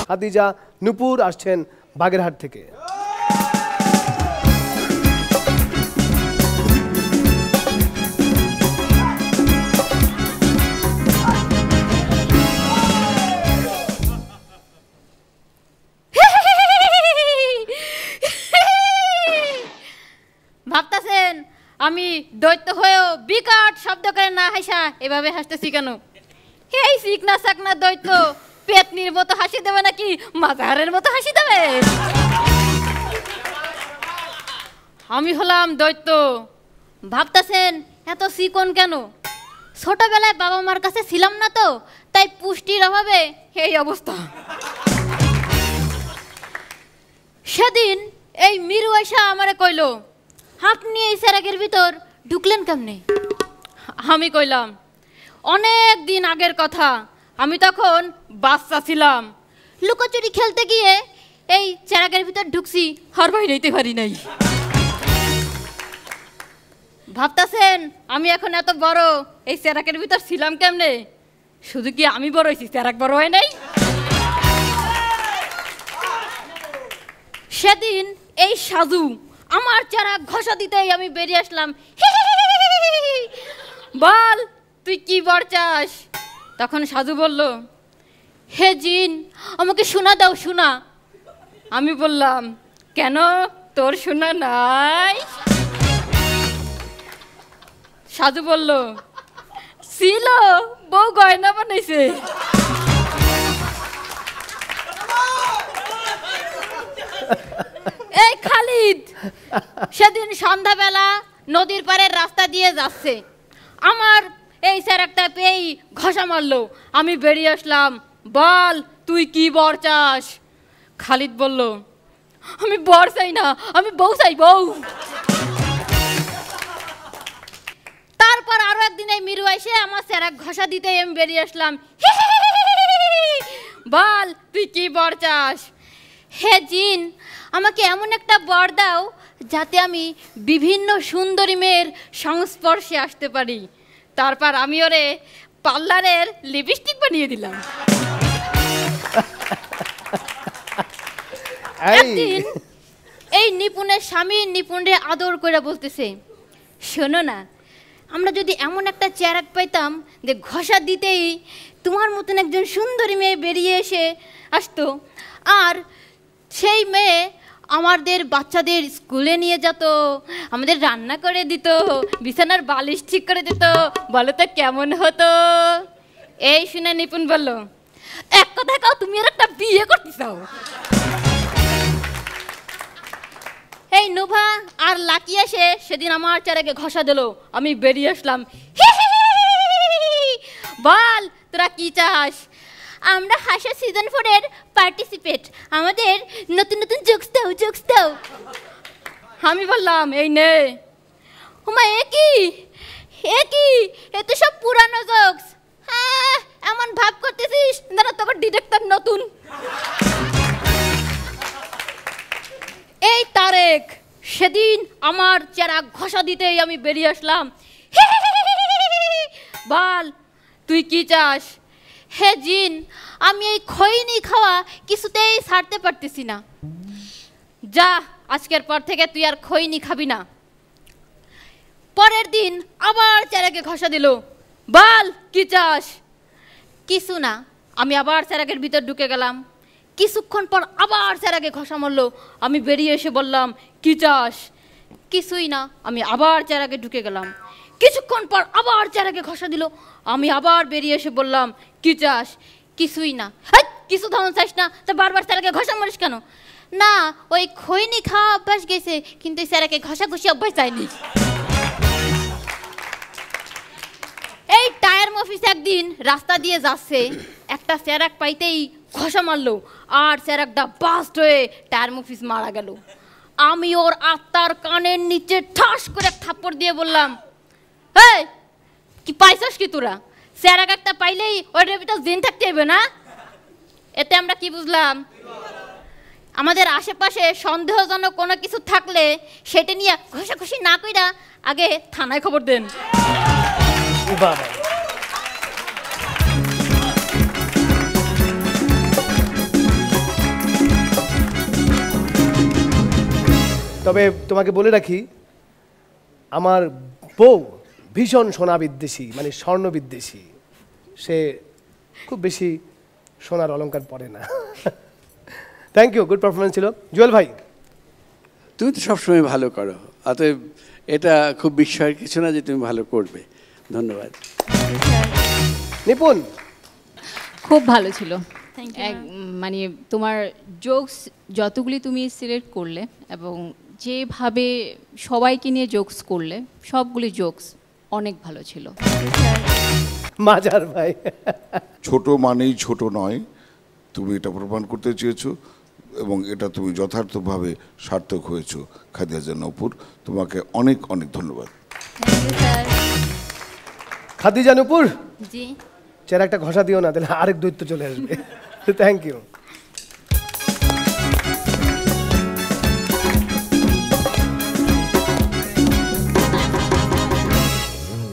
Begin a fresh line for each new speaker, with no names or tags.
খাদিজা নূপুর আসছেন বাগেরহাট থেকে।
ভাবতেছেন আমি দৈত্য হয়েও বিকট শব্দ করে না হাসা এভাবে হাসতেছি কেন? এই চিকনা চাকনা দৈত্য পেতনির মতো হাসি দেবে নাকি মাজারের মতো হাসি দেবে? আমি হলাম দৈত্য। ভাবতেছেন এত চিকন কেন? ছোটবেলায় বাবা মার কাছে ছিলাম না তো, তাই পুষ্টির অভাবে এই অবস্থা। সেদিন এই মিরু আয়সা আমারে কইল, আপনি এই সেরাকের ভিতর ঢুকলেন কেমনে? আমি কইলাম অনেক দিন আগের কথা, আমি তখন বাচ্চা ছিলাম, লুকোচুরি খেলতে গিয়ে এই সেরাকের ভিতর ঢুকছি, আর বাইরে যেতে পারি নাই। ভাবতেছেন আমি এখন এত বড়, এই সেরাকের ভিতর ছিলাম কেমনে? শুধু কি আমি বড় হয়েছি, সেরাক বড় হয় নাই? সেদিন এই সাজু আমার চেরাক ঘষা দিতেই আমি বেরিয়ে আসলাম, বল তুই কি বর চাস? তখন সাজু বলল, হে জিন আমাকে শোনা দাও শোনা। আমি বললাম, কেন তোর শোনা নাই? সাজু বলল, ছিল, বউ গয়না বানাইছে। এই খালিদ সেদিন সন্ধ্যাবেলা নদীর পাড়ের রাস্তা দিয়ে যাচ্ছে, আমার এই সেরাকটা পেয়েই ঘষা মারলো। আমি বেরিয়ে আসলাম, বল তুই কি বর চাস? খালিদ বলল, আমি বর চাই না, আমি বউ চাই, বউ। তারপর আরো একদিন এই মিরু এসে আমার সেরাক ঘষা দিতে আমি বেরিয়ে আসলাম, বল তুই কি বর চাস? হে জিন আমাকে এমন একটা বর দাও যাতে আমি বিভিন্ন সুন্দরী মেয়ের সংস্পর্শে আসতে পারি। তারপর আমি ওরে পার্লারের লিপস্টিক বানিয়ে দিলাম। একদিন এই নিপুণের স্বামী নিপুণে আদর করে বলতেছে, শোনো না, আমরা যদি এমন একটা চেরাক পাইতাম যে ঘষা দিতেই তোমার মতন একজন সুন্দরী মেয়ে বেরিয়ে এসে আসতো, আর সেই মেয়ে আমাদের বাচ্চাদের স্কুলে নিয়ে যেত, আমাদের রান্না করে দিত, বিছানার বালিশ ঠিক করে দিত, বলো তো কেমন হতো? এই শুনে নিপুণ বলল, এক কথা কাও, তুমি আর একটা বিয়ে করতে চাও? এই নুভা আর লাকি এসে সেদিন আমার চেরাকে ঘষা দিল, আমি বেরিয়ে আসলাম, বল তোরা কি চাস? আমরা হাসা সিজন 4 এর পার্টিসিপেট, আমাদের নতুন নতুন জোকস দাও, জোকস দাও। আমি বললাম, এই নে। ওমা এ কি, এ কি, এ তো সব পুরানো জোকস। হ্যাঁ এমন ভাব করতেছিস যেন তোর ডিরেক্টর নতুন। এই তারেক সেদিন আমার চেরাক ঘষা দিতেই আমি বেরিয়ে আসলাম, বল তুই কি চাস? হে জিন আমি এই খৈনি খাওয়া কিছুতেই ছাড়তে পারতেছি না, যা আজকের পর থেকে তুই আর খৈনি খাবি না। পরের দিন আবার চেরাকে ঘষা দিল, বল কি চাস? কিছু না। আমি আবার চেরাকের ভিতর ঢুকে গেলাম, কিছুক্ষণ পর আবার চেরাকে ঘষা মারলো। আমি বেরিয়ে এসে বললাম, কি চাস? কিছুই না। আমি আবার চেরাকে ঢুকে গেলাম, কিছুক্ষণ পর আবার চেরাকে ঘষা দিল। আমি আবার বেরিয়ে এসে বললাম, কি চাস? কিছুই না। কিছু ধরন চাস না তো বারবার চেরাকে ঘষা মারিস কেন? না ওই খৈনি খাওয়া অভ্যাস গেছে, কিন্তু চেরাকে ঘষা ঘষি অভ্যাস যায়নি। এই টায়ার মফিস একদিন রাস্তা দিয়ে যাচ্ছে, একটা চেরাক পাইতেই ঘষা মারলো, আর চেরাকটা বাস্ট হয়ে টায়ার মফিস মারা গেল। আমি ওর আত্মার কানের নিচে ঠাস করে থাপ্পড় দিয়ে বললাম, এই কি পাইছস কি তোরা? চেরাক একটা পাইলেই ওইটার ভিতর জিন থাকতে হবে না? এতে আমরা কি বুঝলাম? আমাদের আশেপাশে সন্দেহজনক কোনো কিছু থাকলে সেটা নিয়ে ঘষাঘষি না কইরা আগে থানায় খবর দেন।
তবে তোমাকে বলে রাখি, আমার বউ ভীষণ সোনা বিদ্বেষী, মানে স্বর্ণ বিদ্বেষী। সে খুব বেশি সোনার অলংকার পরে না। থ্যাংক ইউ, গুড পারফরমেন্স ছিল। জুয়েল ভাই,
তুমি তো সবসময় ভালো করো, অতএব এটা খুব বিস্ময়ের কিছু না যে তুমি ভালো করবে। ধন্যবাদ।
নিপুণ,
খুব ভালো ছিল।
Thank you,
মানে তোমার জোকস যতগুলি তুমি সিলেক্ট করলে এবং যেভাবে সবাইকে নিয়ে জোকস করলে সবগুলি জোকস অনেক ভালো ছিল।
মাজার ভাই।
ছোট মানেই ছোট নয়, তুমি এটা প্রমাণ করতে চেয়েছো এবং এটা তুমি যথার্থভাবে সার্থক হয়েছো। খাদিজা নূপুর, তোমাকে অনেক অনেক ধন্যবাদ।
খাদিজা নূপুর,
জি
চেহারা একটা ঘষা দিও না, তাহলে আরেক দৈত্য চলে আসবে। Thank you.